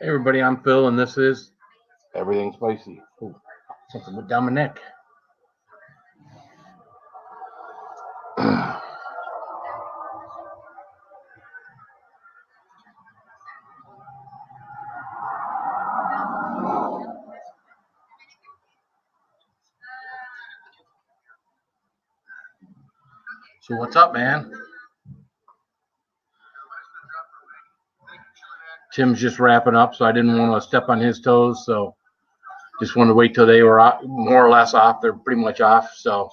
Hey everybody, I'm Phil, and this is Everything Spicy. Ooh, something with Dominic. So what's up, man? Tim's just wrapping up, so I didn't want to step on his toes, so just wanted to wait till they were more or less off. They're pretty much off, so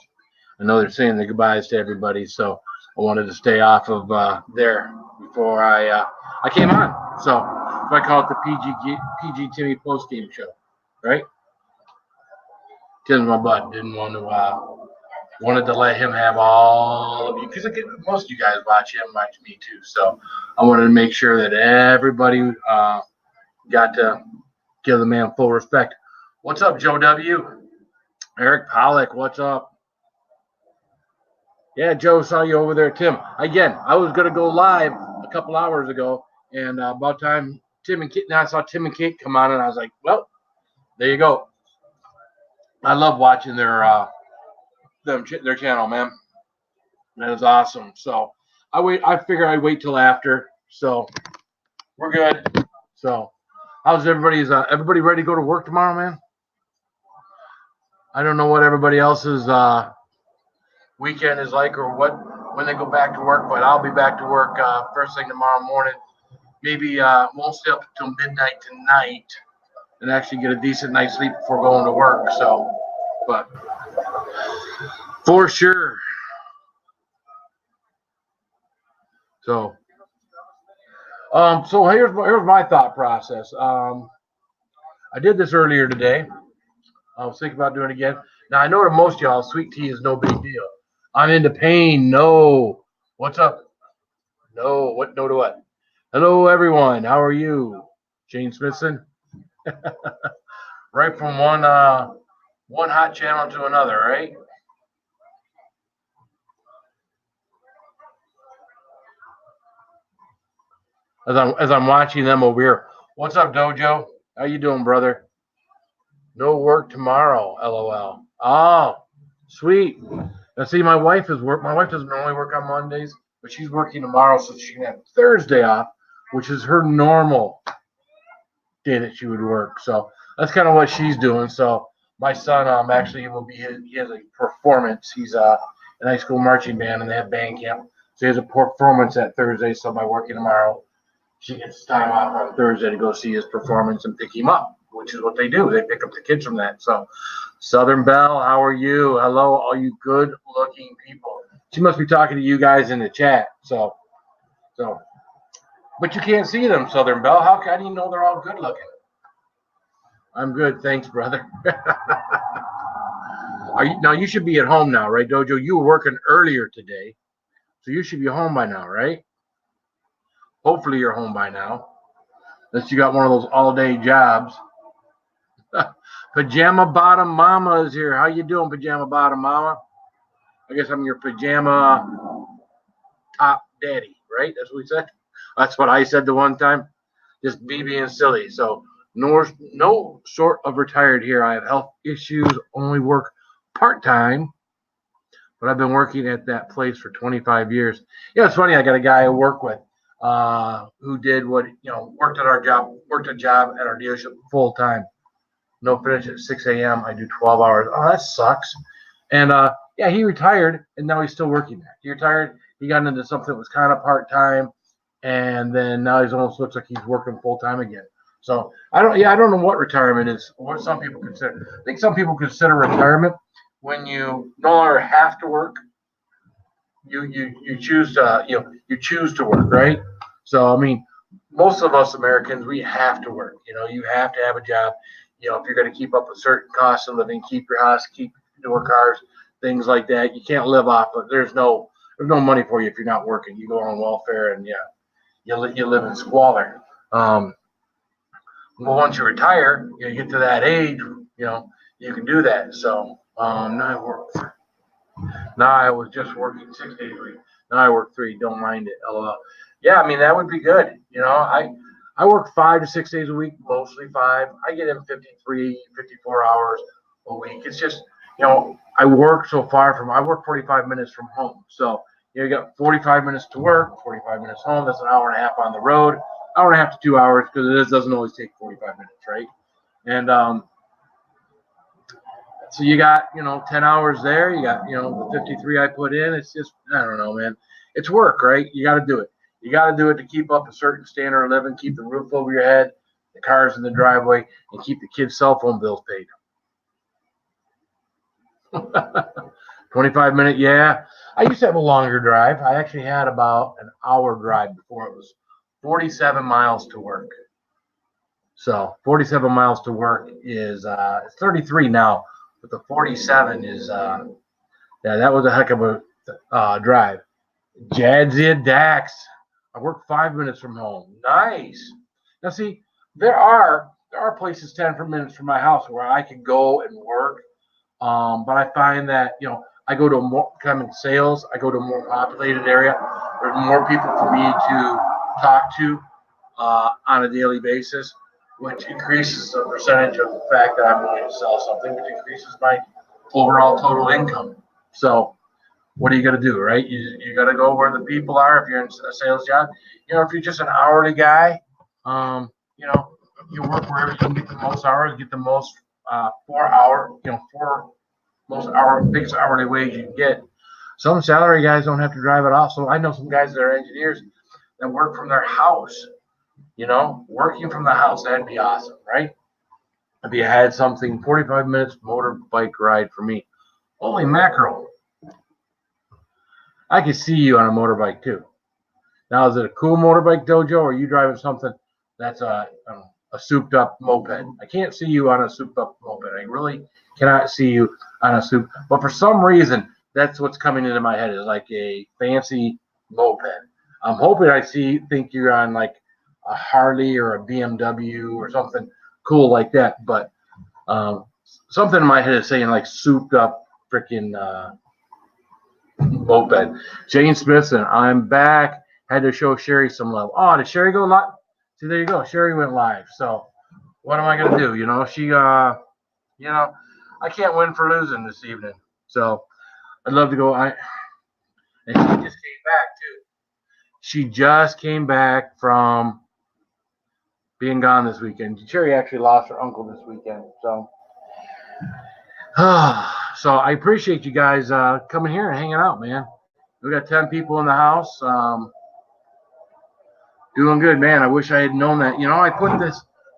I know they're saying their goodbyes to everybody, so I wanted to stay off of there before I came on. So I call it the PG Timmy post game show, right? Tim's my butt. Didn't want to wanted to let him have all of you because most of you guys watch him, watch me too. So I wanted to make sure that everybody got to give the man full respect. What's up, Joe W? Eric Pollock, what's up? Yeah, Joe, saw you over there. Tim, again, I was going to go live a couple hours ago, and about time Tim and Kate, now I saw Tim and Kate come on, and I was like, well, there you go. I love watching their channel, man. That is awesome. So I figure I'd wait till after. So we're good. So how's everybody ready to go to work tomorrow, man? I don't know what everybody else's weekend is like or when they go back to work, but I'll be back to work first thing tomorrow morning. Maybe won't stay up until midnight tonight and actually get a decent night's sleep before going to work. So, but for sure. So here's my thought process. I did this earlier today. I was thinking about doing it again. Now I know to most of y'all, sweet tea is no big deal. I'm into pain. No. What's up? No. What? No to what? Hello, everyone. How are you? Jane Smithson. Right from one hot channel to another, right? As I'm watching them over here. What's up, Dojo? How you doing, brother? No work tomorrow. LOL. Oh, sweet. Now see, my wife doesn't normally work on Mondays, but she's working tomorrow, so she can have Thursday off, which is her normal day that she would work. So that's kind of what she's doing. So my son actually he has a performance. He's in high school marching band, and they have band camp. So he has a performance that Thursday. So by working tomorrow, she gets time off on Thursday to go see his performance and pick him up, which is what they do. They pick up the kids from that. So Southern Belle, how are you? Hello, all you good looking people. She must be talking to you guys in the chat. So but you can't see them, Southern Belle. How do you know they're all good looking? I'm good, thanks, brother. Now you should be at home now, right, Dojo? You were working earlier today, so you should be home by now, right? Hopefully you're home by now. Unless you got one of those all-day jobs. Pajama Bottom Mama is here. How you doing, Pajama Bottom Mama? I guess I'm your pajama top daddy, right? That's what we said. That's what I said the one time. Just me being silly. So no sort of retired here. I have health issues. Only work part-time. But I've been working at that place for 25 years. Yeah, it's funny. I got a guy I work with who did worked a job at our dealership full time. No finish at 6 a.m. I do 12 hours. Oh, that sucks. And yeah, he retired, and now he's still working there. He retired. He got into something that was kind of part time, and then now he's almost looks like he's working full time again. So I don't know what retirement is. What some people consider. I think some people consider retirement when you no longer have to work. You choose to you choose to work, right? So I mean, most of us Americans, we have to work. You have to have a job. If you're going to keep up with certain costs of living, keep your house, keep your cars, things like that. You can't live off of. There's no money for you if you're not working. You go on welfare, and you live in squalor. Well, once you retire, you get to that age, you can do that. So now I was just working 6 days a week. Now I work 3. Don't mind it. LOL. Yeah, I mean that would be good. I work 5 to 6 days a week, mostly 5. I get in 53, 54 hours a week. It's just, I work so far I work 45 minutes from home. So, you got 45 minutes to work, 45 minutes home. That's an hour and a half on the road, hour and a half to 2 hours because it doesn't always take 45 minutes, right? And so you got, 10 hours there. You got, the 53 I put in. It's just, I don't know, man. It's work, right? You got to do it. You got to do it to keep up a certain standard of living, keep the roof over your head, the cars in the driveway, and keep the kids' cell phone bills paid. 25-minute, yeah. I used to have a longer drive. I actually had about an hour drive before. It was 47 miles to work. So 47 miles to work is it's 33 now, but the 47 is yeah, that was a heck of a drive. Jadzia Dax. I work 5 minutes from home. Nice. Now see, there are places 10 minutes from my house where I can go and work. But I find that I go to a more kind of sales. I go to a more populated area. There's more people for me to talk to on a daily basis, which increases the percentage of the fact that I'm going to sell something, which increases my overall total income. So what are you going to do, right? You got to go where the people are. If you're in a sales job, if you're just an hourly guy, you work wherever you can get the most hours, get the most 4 hour, biggest hourly wage you can get. Some salary guys don't have to drive at all. So I know some guys that are engineers that work from their house. Working from the house, that'd be awesome, right? If you had something, 45 minutes motorbike ride for me. Holy mackerel. I could see you on a motorbike too. Now, is it a cool motorbike, Dojo, or are you driving something that's a souped up moped? I can't see you on a souped up moped. I really cannot see you on a soup. But for some reason, that's what's coming into my head is like a fancy moped. I'm hoping think you're on like a Harley or a BMW or something cool like that. But something in my head is saying like souped up freaking moped. Jane Smithson, I'm back. Had to show Sherry some love. Oh, did Sherry go live? See, there you go. Sherry went live. So what am I gonna do? She I can't win for losing this evening. So I'd love to go. And she just came back too. She just came back from being gone this weekend. Sherry actually lost her uncle this weekend. So so I appreciate you guys coming here and hanging out, man. We got 10 people in the house. Doing good, man. I wish I had known that. I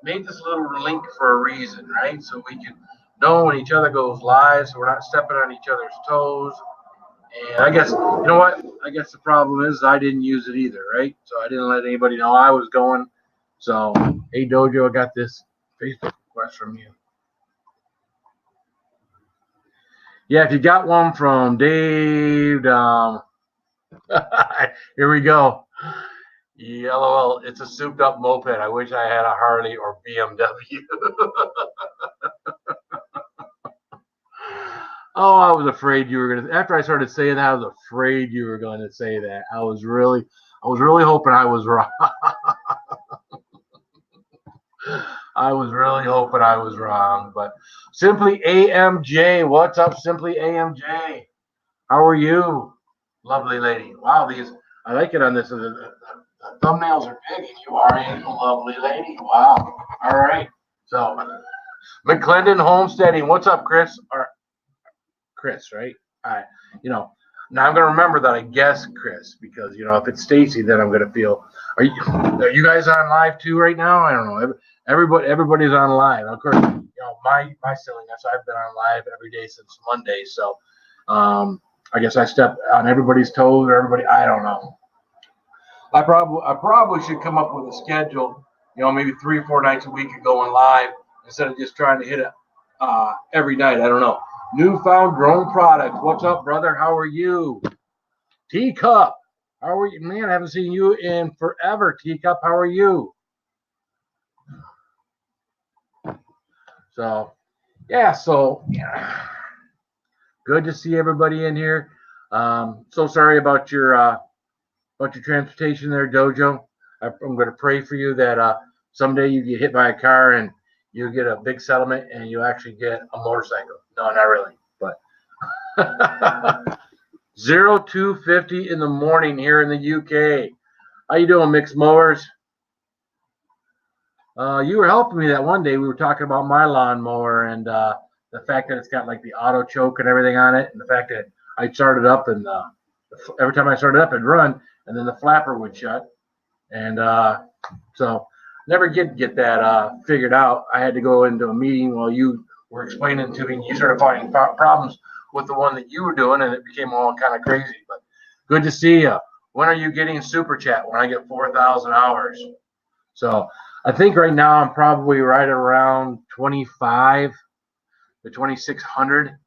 made this little link for a reason, right? So we can know when each other goes live, so we're not stepping on each other's toes. And I guess, you know what? I guess the problem is I didn't use it either, right? So I didn't let anybody know I was going. So, hey, Dojo, I got this Facebook request from you. Yeah, if you got one from Dave, here we go. LOL, it's a souped up moped. I wish I had a Harley or BMW. Oh, I was afraid you were gonna. After I started saying that, I was afraid you were going to say that. I was really hoping I was wrong. I was really hoping I was wrong. But Simply AMJ, what's up, Simply AMJ? How are you, lovely lady? Wow, I like it on this. The thumbnails are big, and you are a lovely lady. Wow. All right. So, McClendon Homesteading. What's up, Chris? Chris, right? I, now I'm gonna remember that I guess Chris because if it's Stacy, then I'm gonna feel. Are you guys on live too right now? I don't know. Everybody's on live. Of course, my silliness. I've been on live every day since Monday, so I guess I step on everybody's toes or everybody. I don't know. I probably should come up with a schedule. Maybe 3 or 4 nights a week of going live instead of just trying to hit it every night. I don't know. Newfound Drone Products. What's up, brother? How are you? Teacup. How are you? Man, I haven't seen you in forever. Teacup, how are you? So, yeah, good to see everybody in here. So sorry about your transportation there, Dojo. I'm going to pray for you that someday you get hit by a car and you get a big settlement and you actually get a motorcycle. No, not really, but 0250 in the morning here in the UK. How you doing, Mixed Mowers? You were helping me that one day. We were talking about my lawnmower and the fact that it's got like the auto choke and everything on it, and the fact that I started up and every time I started up, it'd run, and then the flapper would shut, and so never get that figured out. I had to go into a meeting while you were explaining to me. You started finding problems with the one that you were doing, and it became all kind of crazy. But good to see you. When are you getting super chat? When I get 4,000 hours. So I think right now I'm probably right around 25 to 2,600.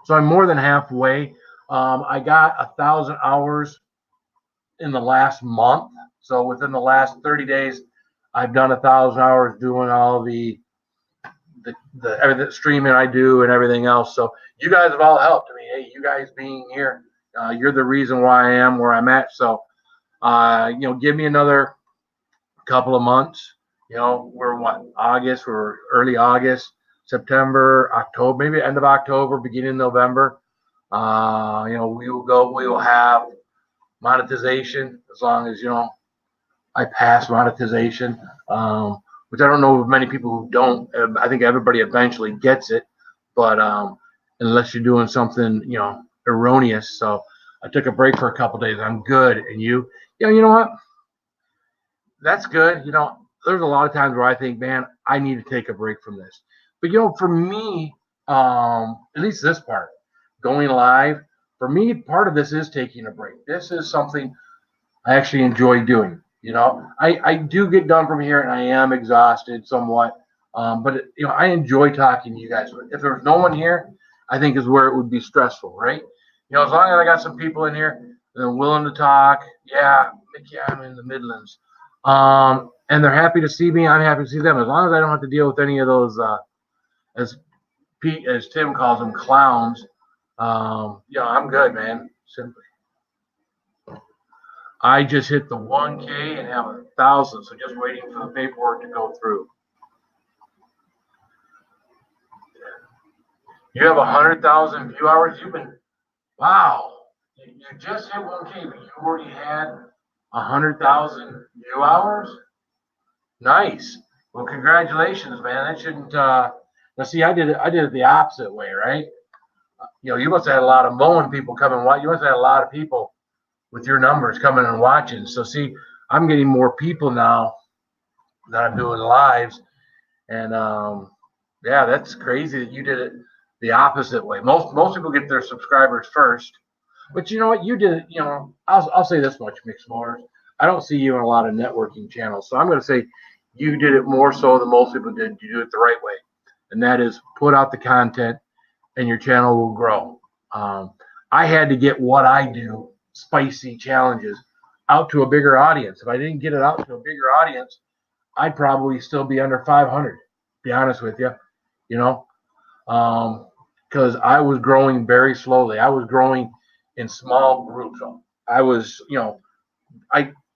So I'm more than halfway. I got 1,000 hours in the last month. So within the last 30 days, I've done 1,000 hours doing all the everything streaming I do and everything else. So you guys have all helped me. Hey, you guys being here, you're the reason why I am where I'm at. So give me another couple of months. We're what, August, we're early August, September, October, maybe end of October, beginning of November. We will have monetization as long as, I pass monetization, which I don't know of many people who don't. I think everybody eventually gets it, but unless you're doing something, erroneous. So I took a break for a couple of days. I'm good. And you know what? That's good. There's a lot of times where I think, man, I need to take a break from this. But for me, at least this part, going live, for me, part of this is taking a break. This is something I actually enjoy doing. I do get done from here and I am exhausted somewhat. But I enjoy talking to you guys. If there's no one here, I think is where it would be stressful, right? As long as I got some people in here that are willing to talk, yeah, I'm in the Midlands. And they're happy to see me. I'm happy to see them. As long as I don't have to deal with any of those, as Tim calls them, clowns. I'm good, man. Simply. I just hit the 1K and have 1,000, so just waiting for the paperwork to go through. You have 100,000 view hours. Wow. You just hit 1K, but you already had 100,000 view hours. Nice. Well, congratulations, man. That shouldn't. Now, see, I did it the opposite way, right? You must have had a lot of mowing people come and watch. You must have had a lot of people with your numbers coming and watching. So, see, I'm getting more people now that I'm doing lives, and yeah, that's crazy that you did it the opposite way. Most people get their subscribers first, but you know what? You did it. I'll say this much, Mixed Mowers. I don't see you in a lot of networking channels, so I'm going to say you did it more so than most people did. You do it the right way, and that is put out the content, and your channel will grow. I had to get what I do, spicy challenges, out to a bigger audience. If I didn't get it out to a bigger audience, I'd probably still be under 500. Be honest with you, because I was growing very slowly. I was growing in small groups. I was,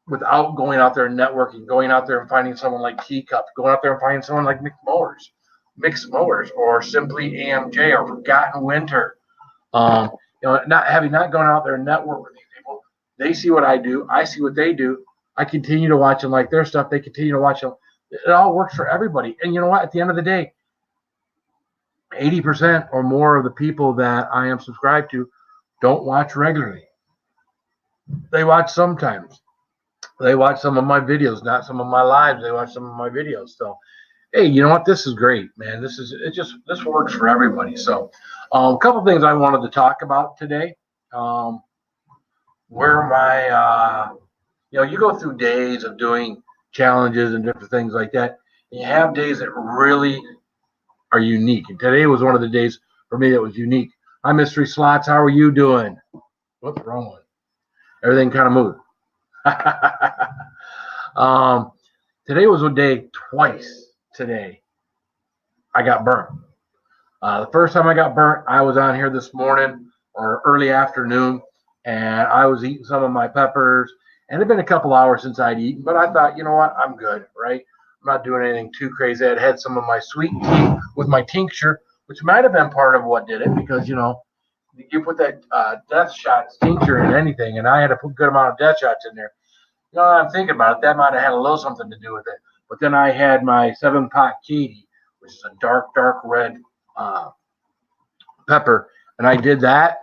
without going out there and networking, going out there and finding someone like Teacup, going out there and finding someone like Mixed Mowers, or simply AMJ or Forgotten Winter. Not going out there and network with these people. They see what I do. I see what they do. I continue to watch them like their stuff. They continue to watch them. It all works for everybody. And you know what? At the end of the day, 80% or more of the people that I am subscribed to don't watch regularly. They watch sometimes. They watch some of my videos, not some of my lives. They watch some of my videos. So, hey, you know what? This is great, man. This works for everybody. So, a couple things I wanted to talk about today. Where my, you go through days of doing challenges and different things like that. And you have days that really are unique. And today was one of the days for me that was unique. Hi, Mystery Slots. How are you doing? What's wrong with everything? Kind of moved. Today was a day twice today I got burnt. The first time I got burnt, I was on here this morning or early afternoon, and I was eating some of my peppers, and it had been a couple hours since I'd eaten, but I thought, you know what, I'm good, right? not doing anything too crazy. I had some of my sweet tea with my tincture, which might have been part of what did it, because, you put that death shots tincture in anything, and I had to put a good amount of death shots in there. I'm thinking about it. That might have had a little something to do with it. But then I had my 7-pot Katie, which is a dark, dark red pepper, and I did that.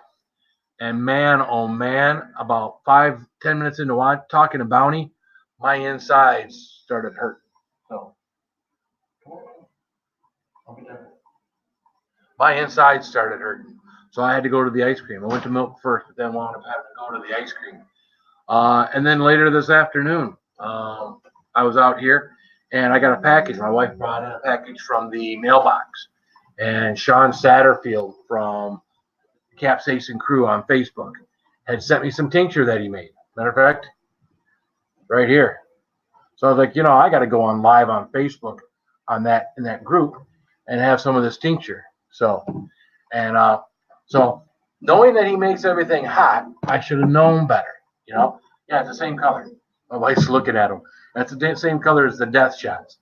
And man, oh man, about 5-10 minutes into talking to Bounty, my insides started hurting. So my insides started hurting. So I had to go to the ice cream. I went to milk first, but then wound up having to go to the ice cream. And then later this afternoon, I was out here and I got a package. My wife brought in a package from the mailbox. And Sean Satterfield from Capsaicin Crew on Facebook had sent me some tincture that he made. Matter of fact, right here. So I was like, I got to go on live on Facebook in that group and have some of this tincture. So knowing that he makes everything hot, I should have known better. Yeah, it's the same color. My wife's looking at him. That's the same color as the death shots.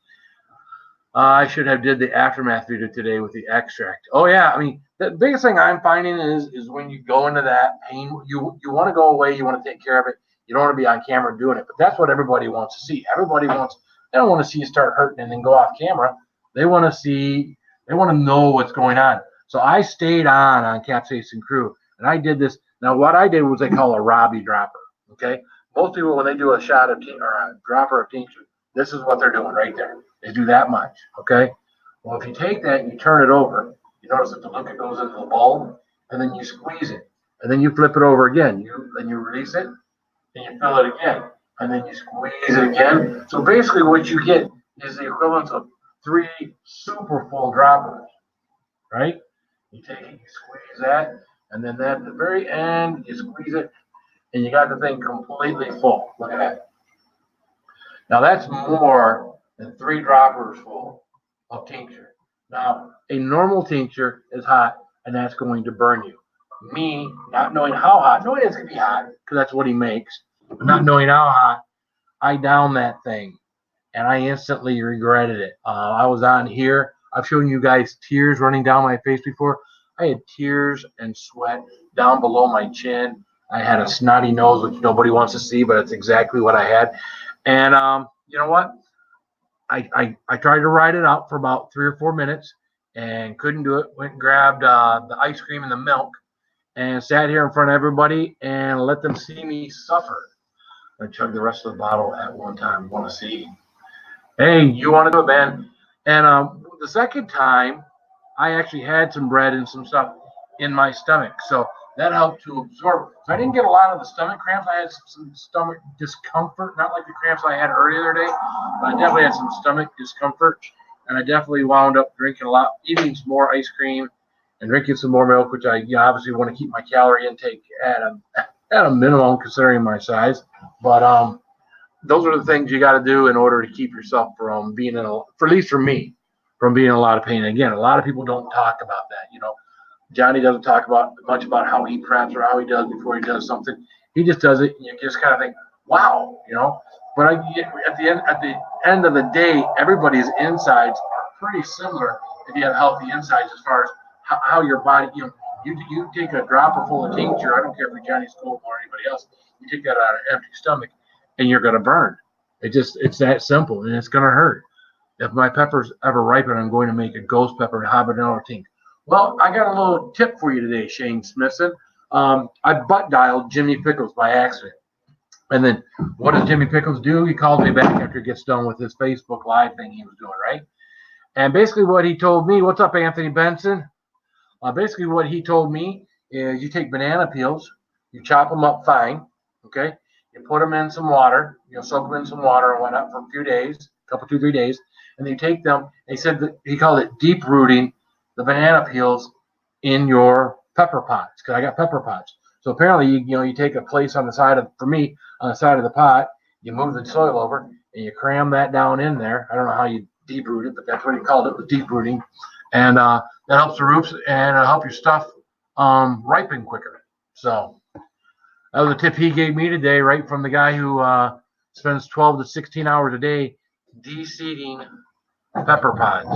I should have did the aftermath video today with the extract. Oh yeah, I mean the biggest thing I'm finding is when you go into that pain, you want to go away, you want to take care of it. You don't want to be on camera doing it, but that's what everybody wants to see. They don't want to see you start hurting and then go off camera. They want to know what's going on. So I stayed on Capsaicin Crew, and I did this. Now what I did was they call a Robbie dropper. Okay, most people when they do a shot of or a dropper of tincture, this is what they're doing right there. They do that much, okay? Well, if you take that and you turn it over, you notice that the liquid goes into the bulb, and then you squeeze it, and then you flip it over again. Then you release it, and you fill it again, and then you squeeze it again. So basically what you get is the equivalent of 3 super full droppers, right? You take it, you squeeze that, and then at the very end, you squeeze it, and you got the thing completely full. Look at that. Now that's more than 3 droppers full of tincture. Now, a normal tincture is hot, and that's going to burn you. Me, not knowing how hot, knowing it's going to be hot, because that's what he makes, but not knowing how hot, I downed that thing, and I instantly regretted it. I was on here. I've shown you guys tears running down my face before. I had tears and sweat down below my chin. I had a snotty nose, which nobody wants to see, but it's exactly what I had. And you know what? I tried to ride it out for about 3 or 4 minutes and couldn't do it. Went and grabbed the ice cream and the milk and sat here in front of everybody and let them see me suffer. I chugged the rest of the bottle at one time. Want to see? Hey, you want to do it, man? And the second time, I actually had some bread and some stuff in my stomach. So that helped to absorb. So I didn't get a lot of the stomach cramps. I had some stomach discomfort, not like the cramps I had earlier today, but I definitely had some stomach discomfort. And I definitely wound up drinking a lot, eating some more ice cream and drinking some more milk, which I obviously want to keep my calorie intake at a minimum considering my size. But those are the things you got to do in order to keep yourself from being for at least for me, from being in a lot of pain. Again, a lot of people don't talk about that. Johnny doesn't talk much about how he preps or how he does before he does something. He just does it, and you just kind of think, wow, But at the end of the day, everybody's insides are pretty similar if you have healthy insides as far as how your body, you take a dropper full of tincture. I don't care if it's Johnny's Cold or anybody else. You take that on an empty stomach, and you're going to burn. It's that simple, and it's going to hurt. If my peppers ever ripen, I'm going to make a ghost pepper and habanero tincture. Well, I got a little tip for you today, Shane Smithson. I butt dialed Jimmy Pickles by accident. And then what does Jimmy Pickles do? He calls me back after he gets done with his Facebook Live thing he was doing, right? And basically what he told me, what's up, Anthony Benson? Basically what he told me is you take banana peels, you chop them up fine, okay? You put them in some water, soak them in some water and whatnot for a few days, a couple, 2, 3 days. And then you take them, he said that he called it deep rooting the banana peels in your pepper pots, because I got pepper pots. So apparently, you take a place on the side of the pot, you move the soil over, and you cram that down in there. I don't know how you deep root it, but that's what he called it, was deep rooting. And that helps the roots and it'll help your stuff ripen quicker. So that was a tip he gave me today, right from the guy who spends 12 to 16 hours a day de-seeding pepper pods.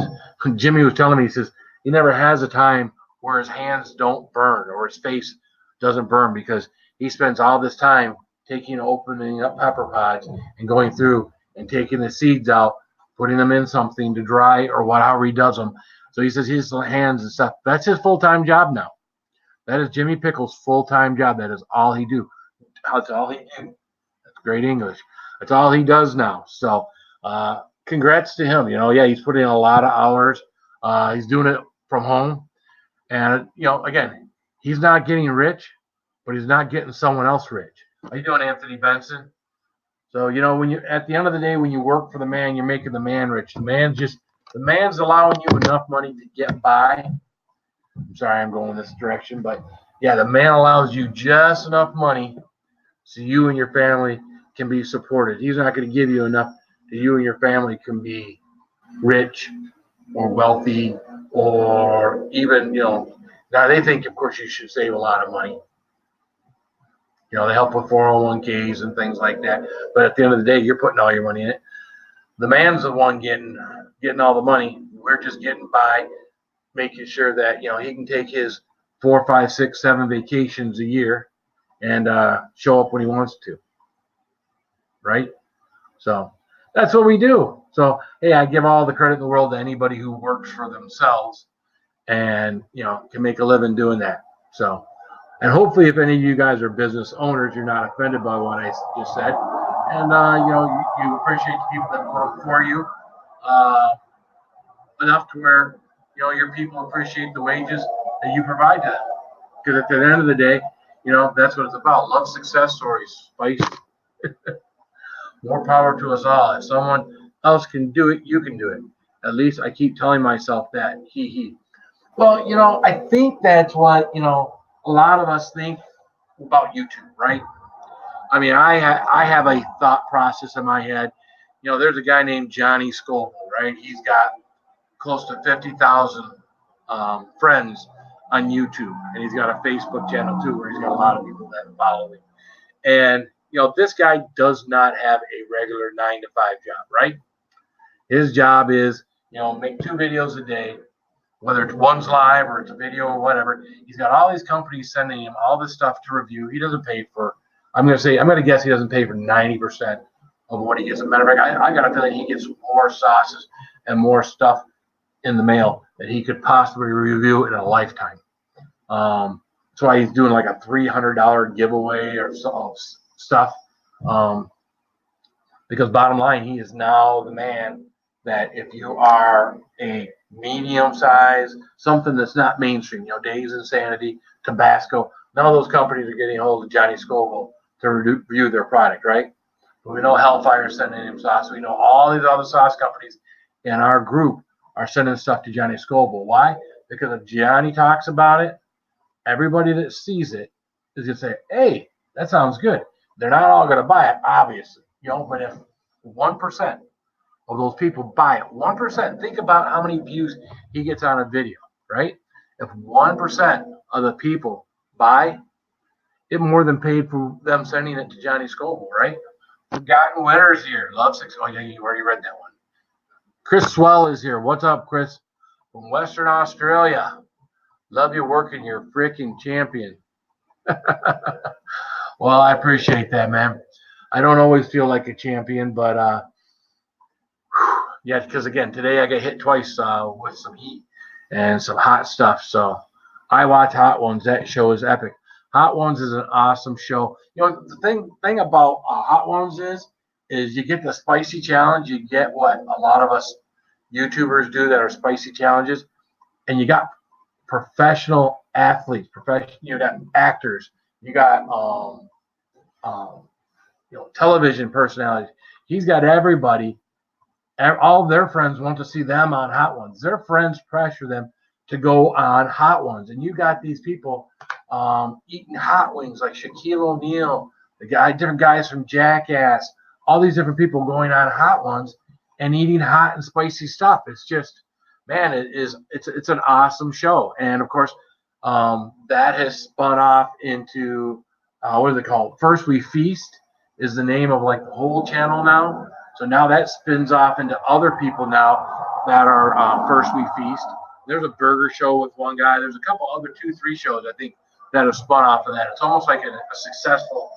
Jimmy was telling me, he says he never has a time where his hands don't burn or his face doesn't burn because he spends all this time opening up pepper pods and going through and taking the seeds out, putting them in something to dry or however he does them. So he says his hands and stuff, that's his full-time job now. That is Jimmy Pickle's full-time job. That is all he do. That's all he do. That's great English. That's all he does now. So congrats to him. Yeah, he's putting in a lot of hours. He's doing it from home. And, again, he's not getting rich, but he's not getting someone else rich. How you doing, Anthony Benson? So, when you at the end of the day, when you work for the man, you're making the man rich. The man's allowing you enough money to get by. I'm sorry, I'm going this direction, but yeah, the man allows you just enough money so you and your family can be supported. He's not going to give you enough so you and your family can be rich or wealthy or even, now they think, of course, you should save a lot of money. They help with 401ks and things like that. But at the end of the day, you're putting all your money in it. The man's the one getting all the money. We're just getting by, making sure that, he can take his 4, 5, 6, 7 vacations a year and show up when he wants to. Right? So that's what we do. So, hey, I give all the credit in the world to anybody who works for themselves and, can make a living doing that. So, and hopefully if any of you guys are business owners, you're not offended by what I just said. And, you appreciate the people that work for you enough to where, your people appreciate the wages that you provide to them. Because at the end of the day, that's what it's about. Love success stories, spice. More power to us all. If someone else can do it, you can do it. At least I keep telling myself that. Well, I think that's what, a lot of us think about YouTube, right? I mean, I have a thought process in my head. There's a guy named Johnny Scoville, right? He's got close to 50,000 friends on YouTube, and he's got a Facebook channel too, where he's got a lot of people that follow him. And this guy does not have a regular 9-to-5 job, right? His job is, make 2 videos a day, whether it's one's live or it's a video or whatever. He's got all these companies sending him all this stuff to review. He doesn't pay for, I'm going to guess he doesn't pay for 90% of what he gets. As a matter of fact, I got to tell you, he gets more sauces and more stuff in the mail that he could possibly review in a lifetime. That's why he's doing like a $300 giveaway or stuff. Because bottom line, he is now the man that if you are a medium size, something that's not mainstream, Days Insanity, Tabasco, none of those companies are getting a hold of Johnny Scoville to review their product, right? But we know Hellfire is sending him sauce. We know all these other sauce companies in our group are sending stuff to Johnny Scoville. Why? Because if Johnny talks about it, everybody that sees it is going to say, hey, that sounds good. They're not all going to buy it, obviously. But if 1% of those people buy it, 1%, think about how many views he gets on a video, right? If 1% of the people buy, it more than paid for them sending it to Johnny Scoville, right? Forgotten winners here. Love 6. Oh, yeah, you already read that one. Chris Swell is here. What's up, Chris? From Western Australia. Love your work and you're a freaking champion. Well, I appreciate that, man. I don't always feel like a champion, but yeah, because again, today I got hit twice with some heat and some hot stuff. So I watch Hot Ones. That show is epic. Hot Ones is an awesome show. The thing about Hot Ones is you get the spicy challenge. You get what a lot of us YouTubers do that are spicy challenges, and you got professional athletes, you got actors, you got television personalities. He's got everybody. All their friends want to see them on Hot Ones. Their friends pressure them to go on Hot Ones, and you got these people eating hot wings like Shaquille O'Neal, different guys from Jackass, all these different people going on Hot Ones and eating hot and spicy stuff. It's just, man, it's an awesome show. And of course, that has spun off into what is it called? First We Feast is the name of like the whole channel now. So now that spins off into other people now that are First We Feast. There's a burger show with one guy. There's a couple other 2, 3 shows I think that have spun off of that. It's almost like a successful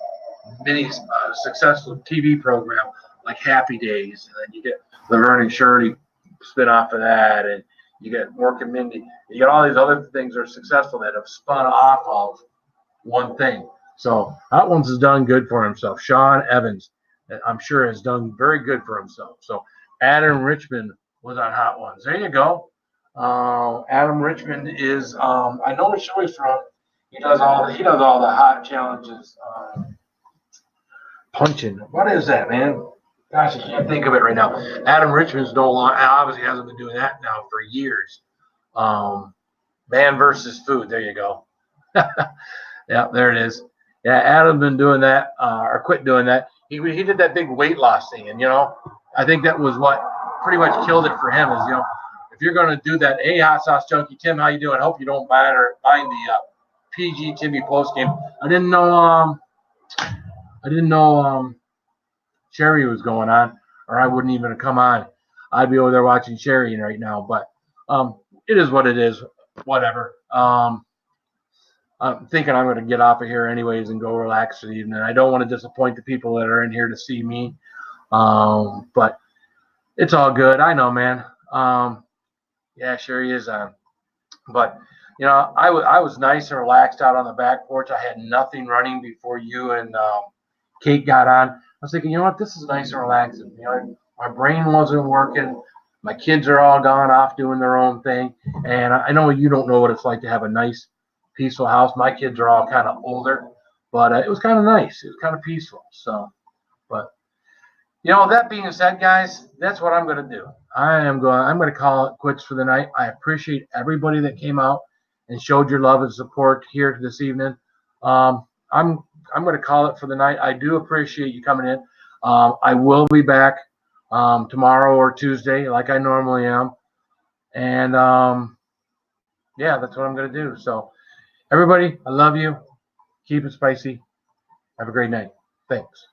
successful TV program like Happy Days, and then you get Laverne and Shirley spin off of that, and you get Mork and Mindy. You get all these other things that are successful that have spun off of one thing. So Hot Ones has done good for himself. Sean Evans, I'm sure, has done very good for himself. So Adam Richmond was on Hot Ones. There you go. Adam Richmond is I know which show he's from. He does all the hot challenges. Punching. What is that, man? Gosh, I can't think of it right now. Adam Richmond's no longer, obviously hasn't been doing that now for years. Man versus Food. There you go. Yeah, there it is. Yeah, Adam's been doing that, or quit doing that. He did that big weight loss thing, and I think that was what pretty much killed it for him. Is if you're going to do that, hey, Hot Sauce Junkie Tim, how you doing? I hope you don't mind the PG Timmy post game. I didn't know Sherry was going on, or I wouldn't even have come on. I'd be over there watching Sherry right now. But it is what it is. Whatever. I'm thinking I'm going to get off of here anyways and go relax for the evening. I don't want to disappoint the people that are in here to see me. But it's all good. I know, man. Yeah, Sherry is on. But I was nice and relaxed out on the back porch. I had nothing running before you and Kate got on. I was thinking, what, this is nice and relaxing. My brain wasn't working. My kids are all gone off doing their own thing, and I know you don't know what it's like to have a nice, peaceful house. My kids are all kind of older, but it was kind of nice. It was kind of peaceful. So, but that being said, guys, that's what I'm going to do. I'm going to call it quits for the night. I appreciate everybody that came out and showed your love and support here this evening. I'm going to call it for the night. I do appreciate you coming in. I will be back tomorrow or Tuesday like I normally am. And yeah, that's what I'm going to do. So everybody, I love you. Keep it spicy. Have a great night. Thanks.